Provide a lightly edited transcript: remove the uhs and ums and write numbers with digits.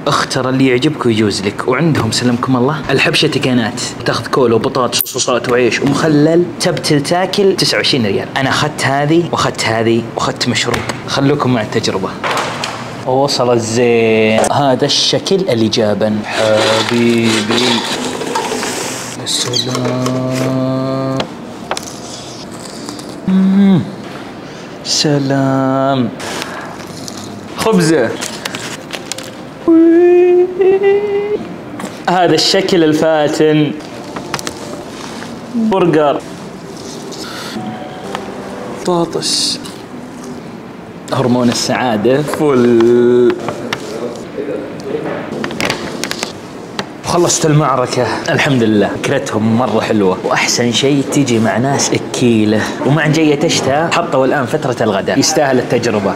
اختر اللي يعجبك ويجوز لك. وعندهم سلمكم الله الحبشة تكينات، تاخذ كولا وبطاطس وصوصات وعيش ومخلل، تبتل تاكل 29 ريال. انا اخذت هذه واخذت هذه واخذت مشروب. خلوكم مع التجربة. وصل الزين. هذا الشكل اللي جابن حبيبي. يا سلام. سلام. خبزة. هذا الشكل الفاتن. برجر. بطاطس. هرمون السعادة فل. خلصت المعركة الحمد لله. فكرتهم مرة حلوة، وأحسن شيء تيجي مع ناس أكيلة ومع جية الشتاء. حطوا الآن فترة الغداء، يستاهل التجربة.